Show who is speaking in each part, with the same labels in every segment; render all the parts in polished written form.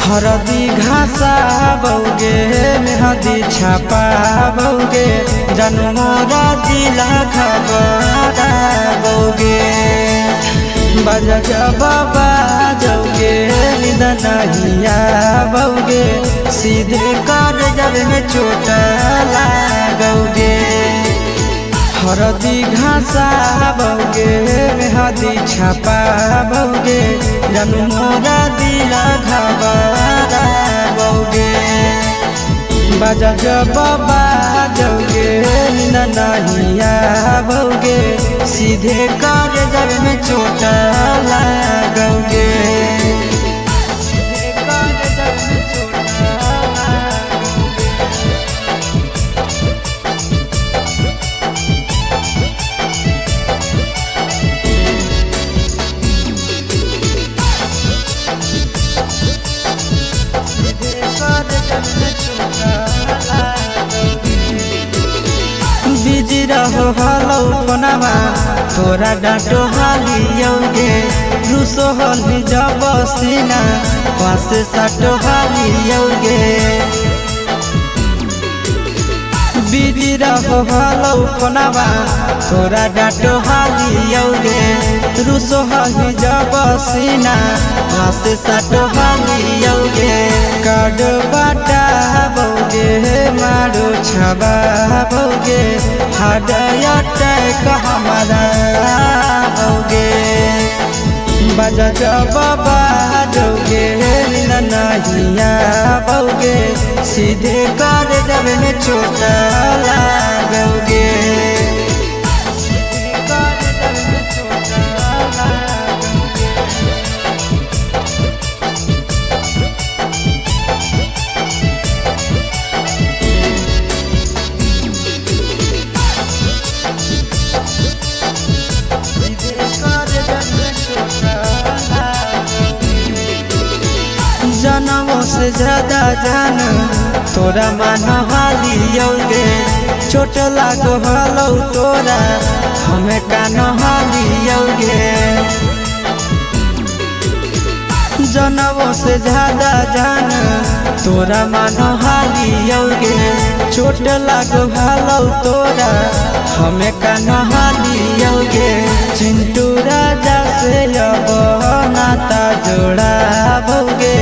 Speaker 1: हरदी घासा बौगे मेहदी छापा बौगे जनमोरा दिला खबरा बौगे बजा जबा जौगे निदनहिया बौगे सीधे कर जब में चोट लागोगे। हरदी घासा बौगे मेहदी छापा बौगे जनमोरा दिला घबरा बौगे बजा जबा जौगे नहिया बौगे सीधे कर जब में चोट लागोगे। बिजी रहो हलो पनावा तोरा डांटो हालियोगे रूसो हली जब सीना पास साटो हालियोगे। बिजी रहो हलो पनावा तोरा डांटो हालियोगे रूसो हली जब सीना पास साटो हालियोगे। काड बाटा बौगे मारो छबा बौगे हाडया टैक हमारा बौगे बजा जबा जौगे नहिया बौगे सीधे कर जब में चोट लागोगे। जनमों से ज्यादा जान तोरा मान हालियोगे चोट लागो हलो तोरा हमें कान हालियोगे। जनमों से ज्यादा जान तोरा मान हालियोगे चोट लागो हलो तोरा हमें कान हालियोगे। चिंटू राजा से अब नाता जोड़ा बौगे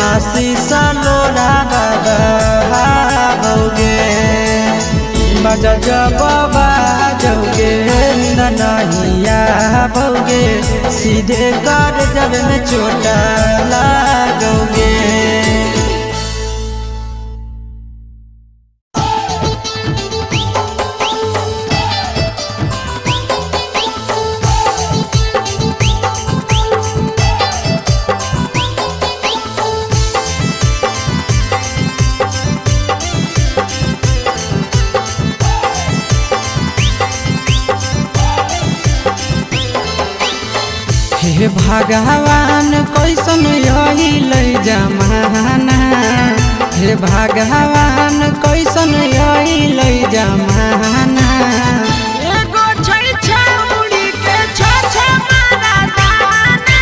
Speaker 1: आशीष लोड़ा बाबा बौगे बजा जबा जौगे नहिया बौगे सीधे कर जब में चोट लागोगे। हे भगवान कैसन यही जमाना हे भगवान कैसन यही जमाना।
Speaker 2: एगो छै छौड़ी के छ मारा दाना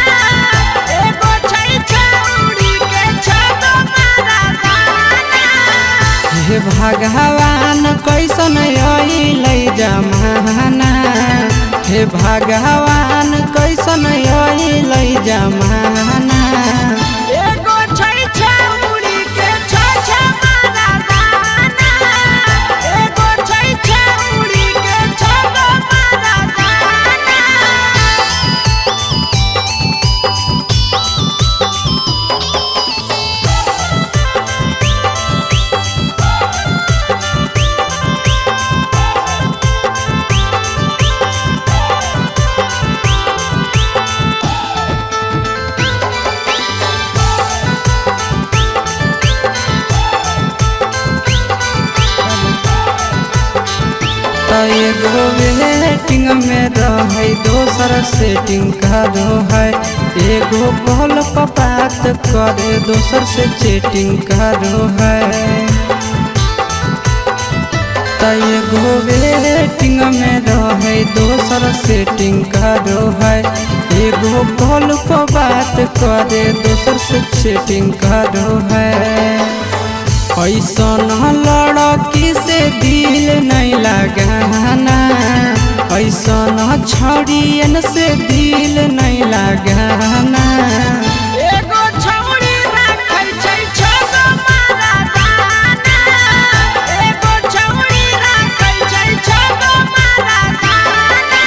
Speaker 2: एगो छै छौड़ी के छ मारा दाना।
Speaker 1: हे भगवान कैसन यही जमाना हे भगवान कैसन यही जमाना।
Speaker 2: एगो छै छौड़ी के छ मारा दाना एगो छै छौड़ी के छ मारा दाना।
Speaker 1: एगो वेटिंग में रहे दोसर सेटिंग करो है एगो कॉल पर बात करे दोसर से चैटिंग करो है। एगो वेटिंग में रहे दोसर सेटिंग करो है एगो कॉल पर बात करे दोसर से चैटिंग करो है। ऐसन लड़की से दिल नहीं लगाना, ऐसन छड़ियन से दिल नहीं लगाना।
Speaker 2: एगो छौड़ी राखै छै छगो मारा दाना, एगो छौड़ी राखै छै छगो मारा दाना।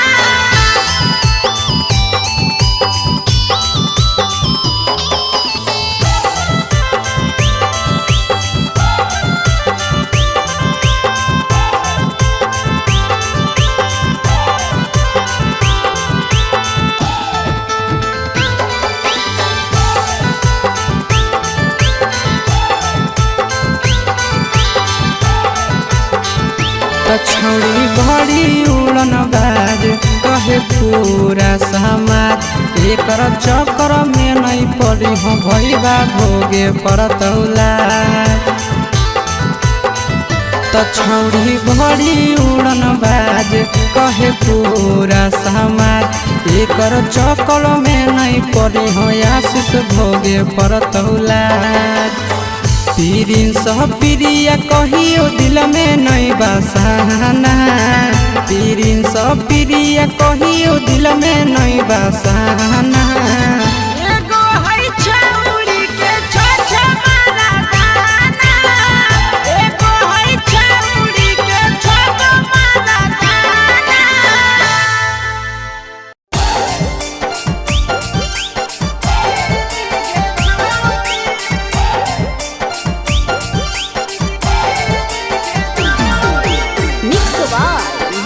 Speaker 1: छौड़ी बड़ी उड़न बाज कहे पूरा समाज, एकर चक्कर में नहीं पड़ी हो भैया भोगे पड़तौला। छौड़ी बड़ी उड़न बाज कहे पूरा समाज, एकर चक्कर में नहीं पड़ी हो आशीष भोगे पड़तौला। पीरिन सब प्रिया कहियो दिल में नहीं बसाना, पीरिन सब प्रिया कहियो दिल में नहीं बसाना।
Speaker 2: एगो है छौड़ी के छ मारा दाना, एगो है छौड़ी के छगो मारा दाना।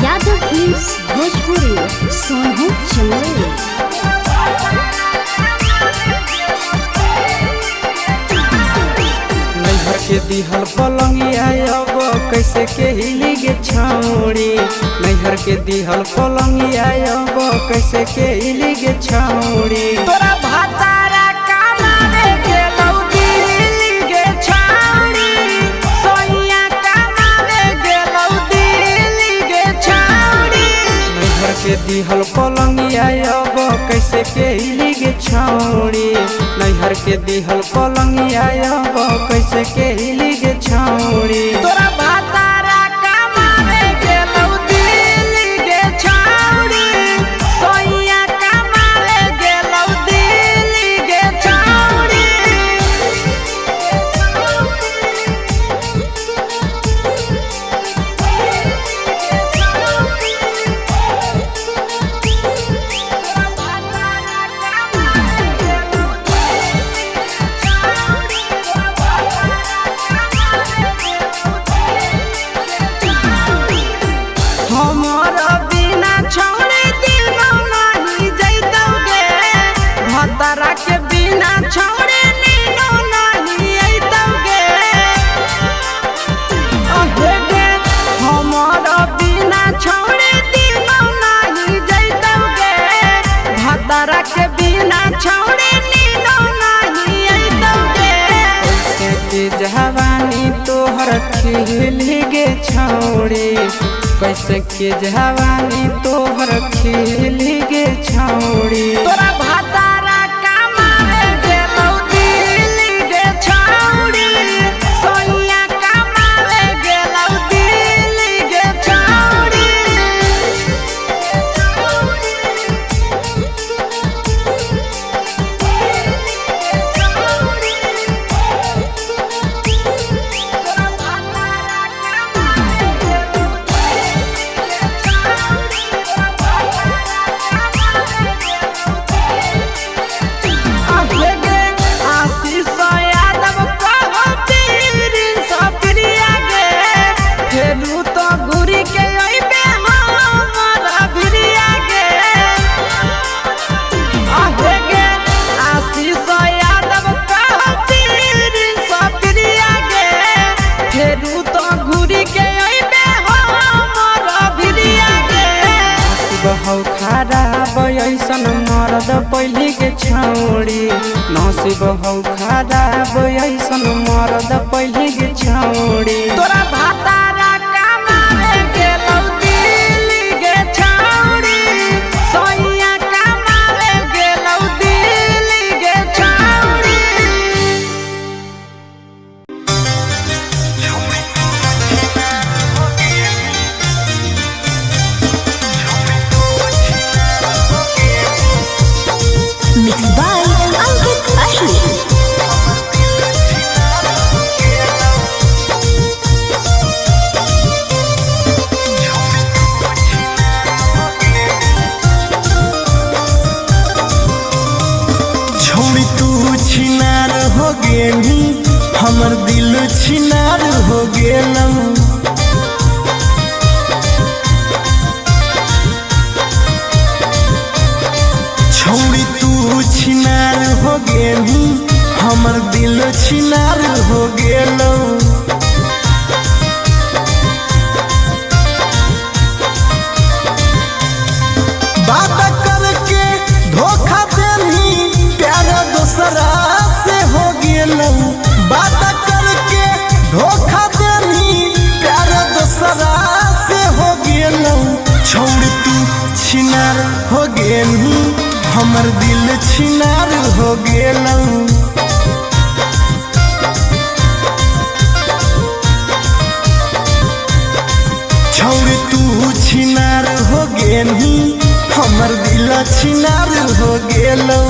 Speaker 3: यादव फिल्म्स भोजपुरी सोनू चंदेल।
Speaker 1: नैहर के दिहल पलंगिया अब कैसे के हिली गे छौड़ी, नैहर के दिहल पलंगिया अब कैसे के हिली गे छौड़ी।
Speaker 2: तोरा भातारा कमावे गेलौ दिल्ली गे छौड़ी, सोइया कमावे गेलौ दिल्ली गे छौड़ी।
Speaker 1: नैहर के दिहल पलंगिया अब कैसे के हिली गे छौड़ी, नैहर के दिहल पलंगिया अब कैसे के हिली गे छौड़ी।
Speaker 2: तोरा भातारा कमावे गेलौ दिल्ली गे छौड़ी, सोइया कमावे गेलौ दिल्ली गे छौड़ी। हमर बिना छौड़ी दिनो नहीं जैतौगे, भतरा के बिना छौड़ी नीनो नहीं अइतौगे। अहे गे हमर बिना छौड़ी दिनो नहीं जैतौगे, भतरा के बिना छौड़ी नीनो नहीं अइतौगे।
Speaker 1: कैसे के जवानी तोहर खिली गे छौड़ी, कैसे के जवानी तोहर खिली गे छौड़ी।
Speaker 2: तोरा भातारा कमावे गेलौ दिल्ली गे छौड़ी, सोइया कमावे गेलौ दिल्ली गे छौड़ी।
Speaker 1: बहौ खराब ऐसन मरद पहली के छौड़ी, नसीब हौ खराब ऐसन मरद पहली के छौड़ी।
Speaker 2: तोरा भातारा कमावे गेलौ दिल्ली गे छौड़ी, सोइया कमावे गे
Speaker 4: हमर दिल छिनार हो गेलौ। छौरी तू छिनार हो गेलही, हमर दिल छिनार हो गेलौ।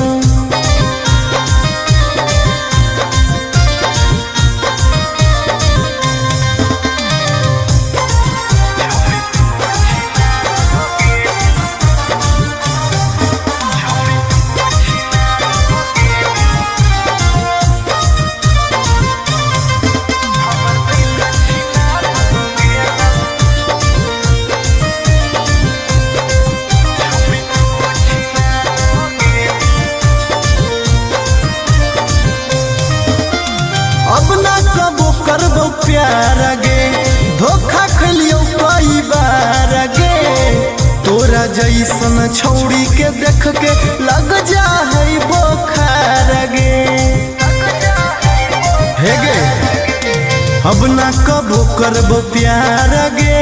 Speaker 4: अब ना कबो करबो प्यार गे, धोखा खलियो कई बार गे। तोरा जैसन छौड़ी के देख के लग जा है बोखार गे। हे गे अब ना कबो करबो प्यार गे,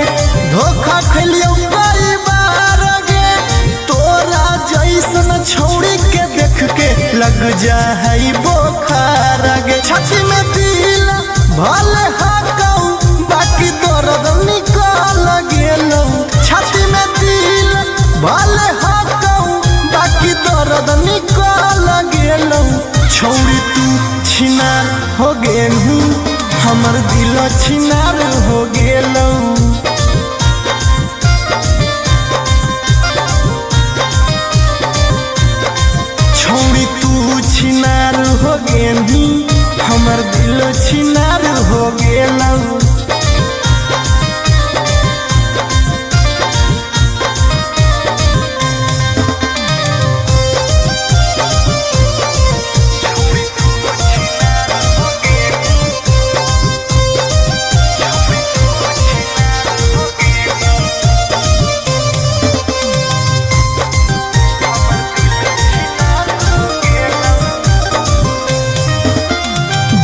Speaker 4: धोखा खलियो कई बार गे। तोरा जैसन छौड़ी के देख के लग जा है बोखार गे। छाती में दिल भले हकौ, बाकी दर्द निकल गेलौ। छाती में दिल भले हकौ, बाकी दर्द निकल गेलौ। छौड़ी तू छिनार हो गेलही, हमर दिल छिनार हो गेलौ। छौड़ी तू छिनार हो गेलही, हमर दिल छिनार हो गेलौ।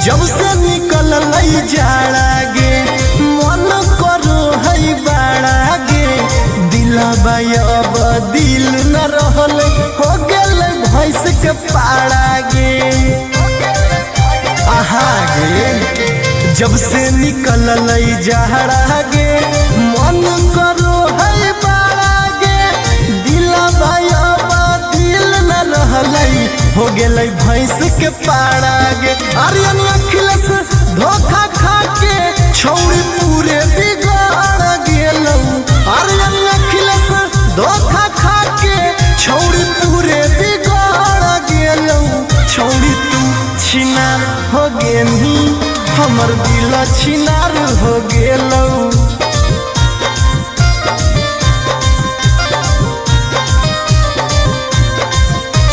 Speaker 4: जब से निकल लई जाड़ा गे, मन करो है बाड़ा गे। दिलबा अब दिल न रहल, हो गेल भैंस के पाड़ा गे। आहा गे जब से निकल लई जाड़ा गे, मन करो है बाड़ा गे। दिलबा अब दिल न रहल, हो गेलै भैंस के पाड़ा गे। आर्यन अखिलेश धोखा खा के छौड़ी पूरे बिगाड़ गेलौ। आर्यन अखिलेश धोखा खा के छौड़ी पूरे बिगाड़ गेलौ। छौड़ी तू छिनार हो गेलही, हमर दिल छिनार हो गेलौ।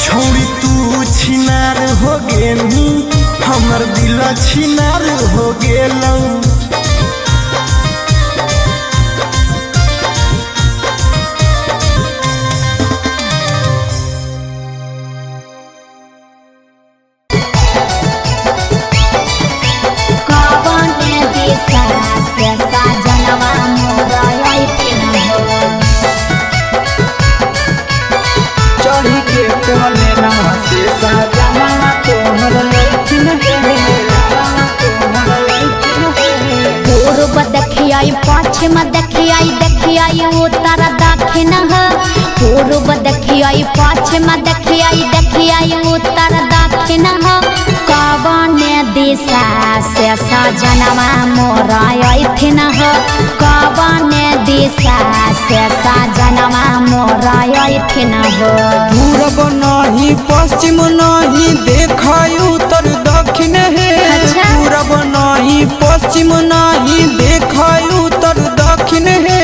Speaker 4: छौड़ी तू छिनार हो गेलही, हमर दिल छिनार हो गेलौ।
Speaker 1: चढ़ी के कोले नवा से साजना तोहर लैठिन
Speaker 3: पूर्व देखियाई पश्चिम देखियाई देखियाई उत्तर दक्षिण है। पूर्व देखियाई पश्चिम देखियाई देखियाई उत्तर दक्षिण है। कवन दिशा से सजनवा मोरा अइथिन है। कवन दिशा से सजनवा मोरा अइथिन है।
Speaker 1: पूरब नहीं पश्चिम नहीं देखाई उत्तर दक्षिण है।
Speaker 3: अच्छा?
Speaker 1: पूरब नहीं पश्चिम नहीं देखाई उत्तर दक्षिण है।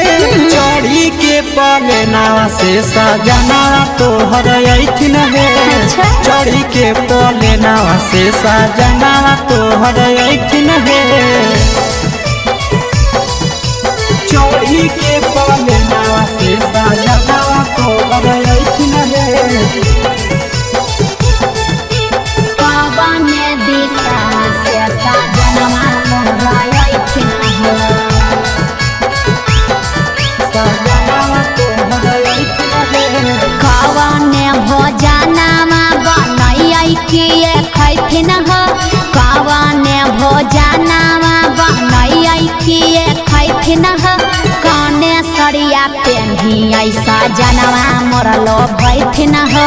Speaker 1: चढ़ी के पलेना से सजना तोहर अइथिन है।
Speaker 3: अच्छा?
Speaker 1: चढ़ी के पलेना से सजना तोहर अइथिन है। चढ़ी के पलेना से सजना तोहर अइथिन है।
Speaker 3: कवन दिशा से सजनवा मोरा अइथिन है।
Speaker 1: सजना तोहर अइथिन है।
Speaker 3: कवन भोजन ऐसा जनवा मोरलो भैथिन हो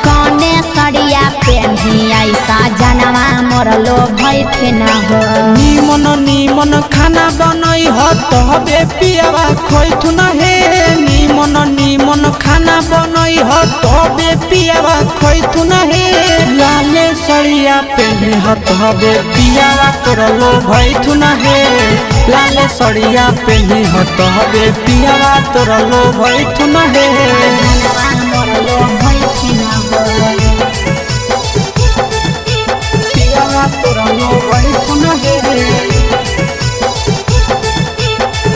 Speaker 3: कौने सड़िया पेन्ही ऐसा जनवा मोरलो भैथिन हो
Speaker 1: निमन निमन खाना बनई हो तबे पियावा खोइथुन हे निमन निमन खाना बनई हो तबे पियावा खोइथुन हे लाले सड़िया पेन्ही हो तबे पियावा तोरलो भैथुन हे लाले सड़िया पेन्ही हो तबे पियावा तोरलो भैथुन हे
Speaker 3: जनवा मोरलो भैथिन हो
Speaker 1: पियावा तोरलो भैथुन हे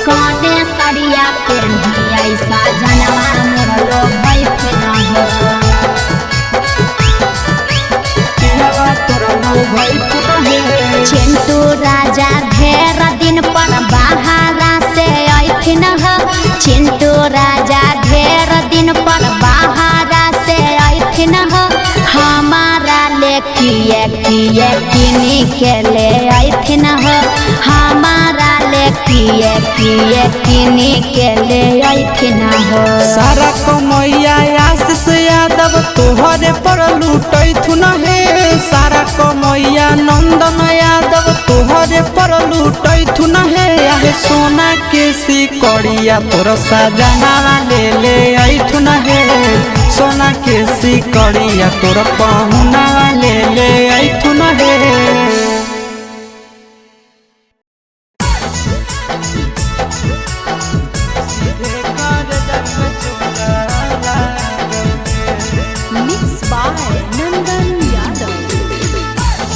Speaker 3: कौने सड़िया पेन्ही ऐसा जनवा मोरलो भैथिन हो
Speaker 1: पियावा तोरलो भैथुन हे
Speaker 3: चिंटू राजा ढेर दिन पर बाहरा से अइथिन हो चिंटू राजा ढेर दिन पर बाहरा से अइथिन हो हमारा ले किए किए किनी के ले अइथिन हो हमारा ले किए किए किनी के ले अइथिन हो
Speaker 1: सारा कमैया आशीष यादव तोहरे पर लूटैथुन हे सारा कमैया नंदन यादव तोहरे पर लूटैथुन हे आहे सोना के सिकड़िया तोर सजना ले अइथुन हे सोना के सिकड़िया तोर पहुना ले अइथुन हे
Speaker 5: Mixed by Nandan Yadav.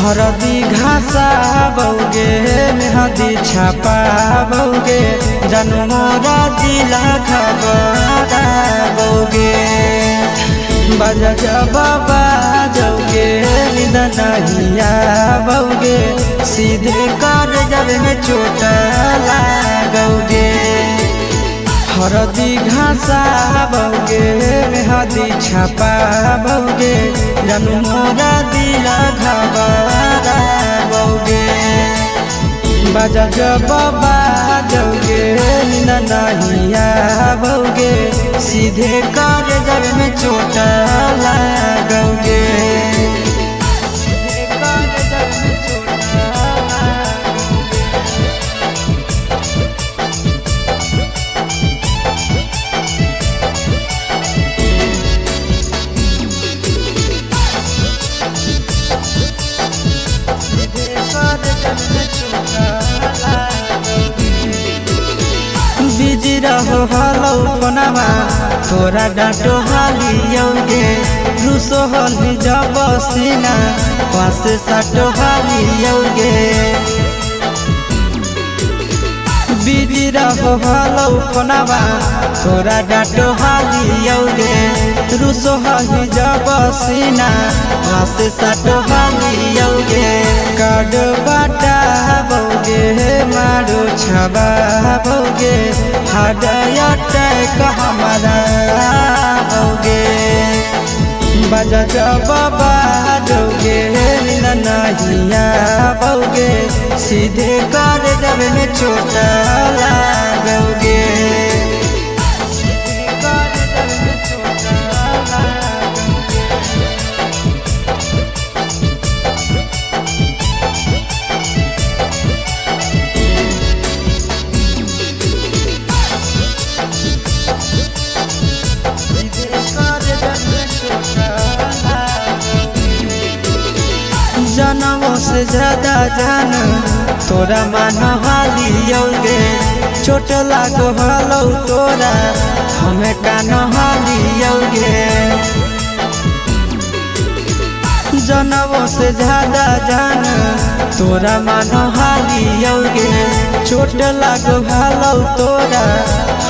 Speaker 1: हरदी घासा बौगे मेहदी छापा बौगे जनमोरा दिला खबरा बौगे बजा बाबा जौगे निदनहिया बौगे सीधे कर जब में चोट लागोगे हरदी घासा बौगे मेहदी छापा बौगे जनमोरा दिला घबरा बौगे बजा बाबा जौगे नहिया बौगे सीधे कर जब में चोट लागोगे बिजी रहो हलो कोनामा तोरा डांटो हालियोगे रूसो हल जब सीना पास साटो हालियोगे बिजी रहो हलो कोनामा तोरा डांटो हालियोगे रूसो हल जब सीना पास साटो हालियोगे काड बाटा बौगे मारो छबा बौगे हाडया टैक हमारा बौगे बजा बाबा जौगे नहिया बौगे सीधे कर जब में चोट लागोगे जनमों से ज्यादा जान तोरा मान हालियोगे चोट लागो हलो तोरा हमें कान हालियोगे जनमों से ज्यादा जान तोरा मान हालियोगे चोट लागो हलो तोरा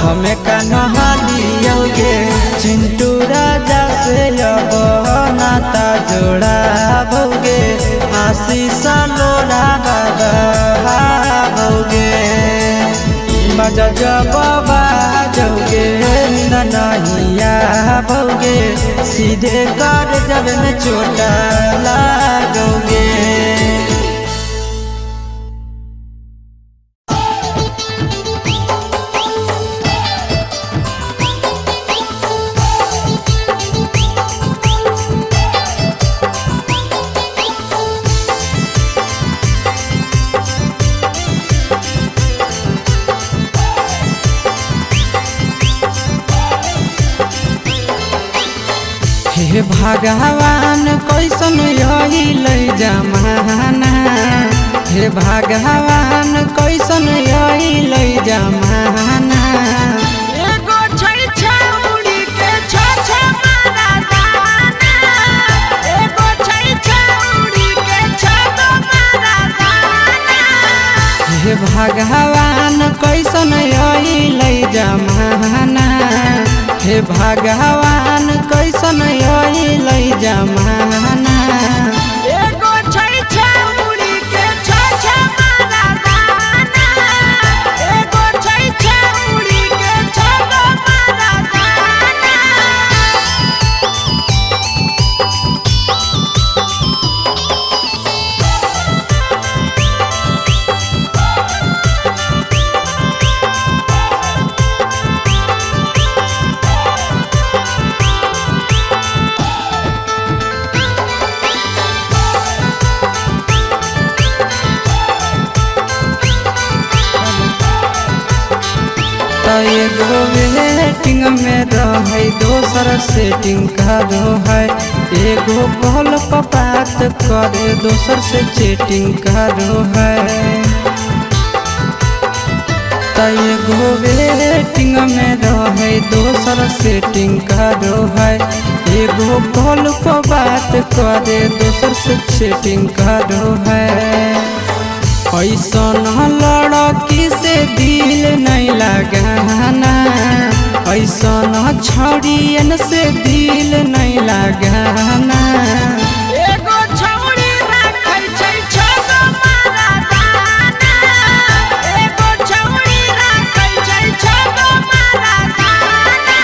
Speaker 1: हमें कान हालियोगे चिंटू राजा से अब नाता जोड़ा भोगे आशीष लोड़ा बाबा भोगे बजा बाबा जौगे नहीं आओगे, सीधे कर जब में चोट लागोगे। हे भगवान कैसन यही लै जमाना, हे भगवान कैसन यही लै जमाना।
Speaker 2: एगो छै छौरी के छ मारा दाना, एगो छै छौरी के छ मारा दाना।
Speaker 1: हे भगवान कैसन यही लै जमाना, हे भगवान कैसन यही लै जमाना।
Speaker 2: एगो छै छौरी के छ मारा दाना, एगो छै छौरी के छ मारा दाना।
Speaker 1: एगो वेटिंग में रहे दोसर सेटिंग करो है, एगो कॉल पर बात करे दोसर से चैटिंग करो है। एगो वेटिंग में रहे दोसर सेटिंग करो है, एगो कॉल पर बात करे दोसर से चैटिंग करो है। ऐसन लड़की से दिल नहीं लगाना, ऐसन छड़ियन से दिल नहीं लगाना।
Speaker 2: एगो छौरी राखै छै छ मारा दाना, एगो छौरी राखै छै छ मारा दाना।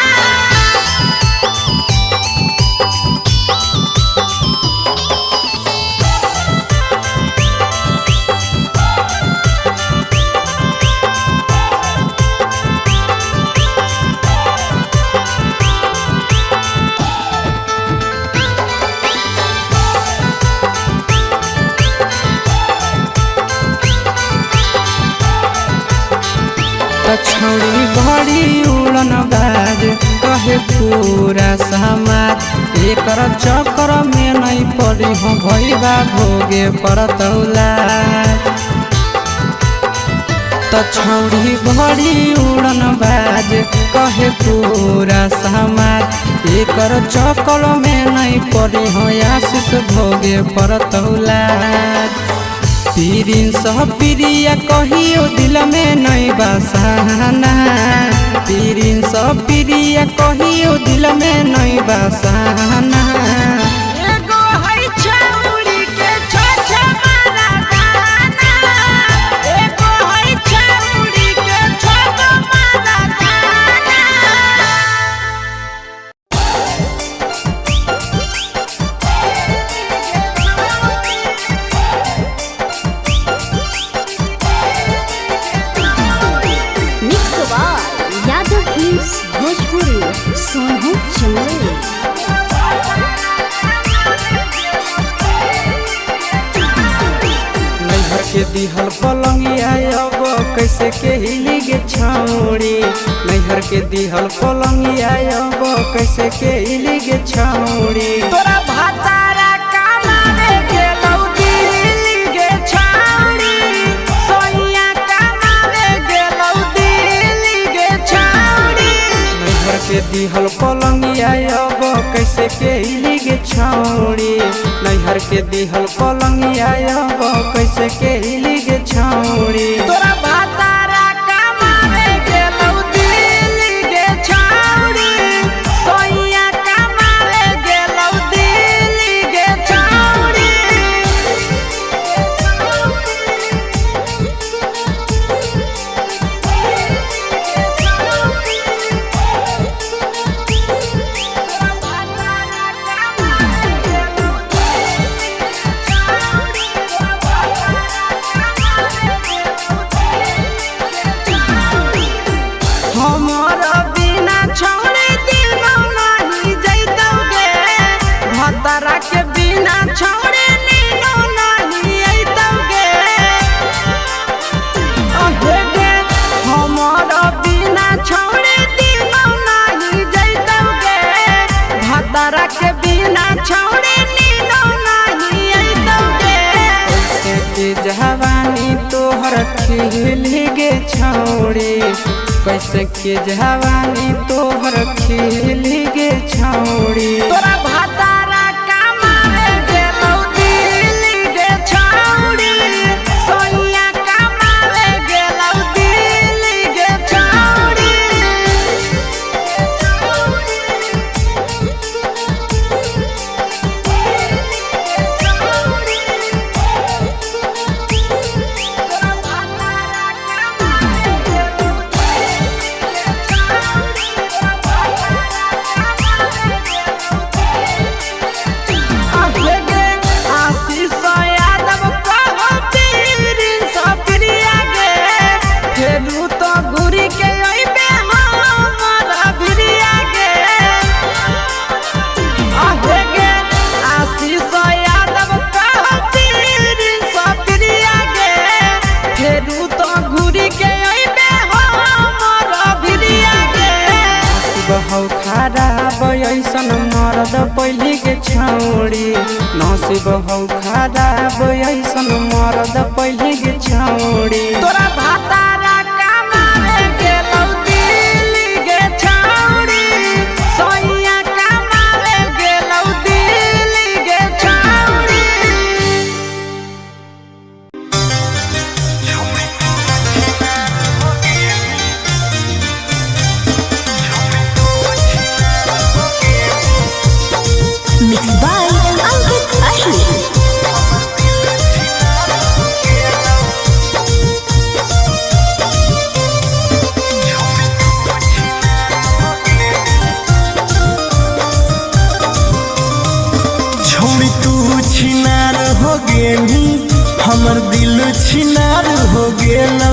Speaker 1: छौरी बड़ी उड़न बाज कहे पूरा समाज, एकर चक्कर में नहीं पड़ी हो भैया भोगे परतौला। छौरी बड़ी उड़न बाज कहे पूरा समाज, एकर चक्कर में नहीं पड़ी हो आशीष भोगे परतौला। पीरिन सह प्रिया कहियो दिल में नहीं बसाना, पीरिन सह प्रिया कहियो दिल में नहीं बसाना।
Speaker 2: एगो है छौरी के छ मारा दाना, एगो है छौरी के छ मारा दाना।
Speaker 5: यादव फिल्म्स भोजपुरी सोनू चंदेल।
Speaker 1: नैहर के दिहल पलंगिया अब कैसे के हिली गे छौरी, नैहर के दिहल पलंगिया अब कैसे के हिली गे छौरी।
Speaker 2: तोरा भातारा कमावे गेलौ दिल्ली गे छौरी, सोइया कमावे गेलौ दिल्ली गे छौरी।
Speaker 1: नैहर के दिहल पलंगिया अब कैसे के हिली गे छौरी, नैहर के दिहल पलंगिया अब कैसे के हिली गे छौरी।
Speaker 2: तोरा भातारा कमावे गेलौ दिल्ली गे छौरी, सोइया कमावे गेलौ दिल्ली गे छौरी।
Speaker 1: खिली गे छौड़ी कैसे के जवानी तोहर खिली गे छौड़ी
Speaker 2: तोरा भातारा कमावे गेलौ दिल्ली गे छौड़ी सोनिया कमावे गेलौ दिल्ली गे छौड़ी
Speaker 1: हौ खराब ऐसन मरद पहली के छौड़ी नसीब हौ खराब ऐसन मरद पहली के छौड़ी
Speaker 2: तोरा भातारा कमावे गेलौ दिल्ली गे छौड़ी सोनिया कमावे गेलौ दिल्ली गे छौड़ी
Speaker 5: Mixed by Ankit Ahir.
Speaker 4: छोड़ी तू छिनार हो गेली हमर दिल छिनार हो गेलौ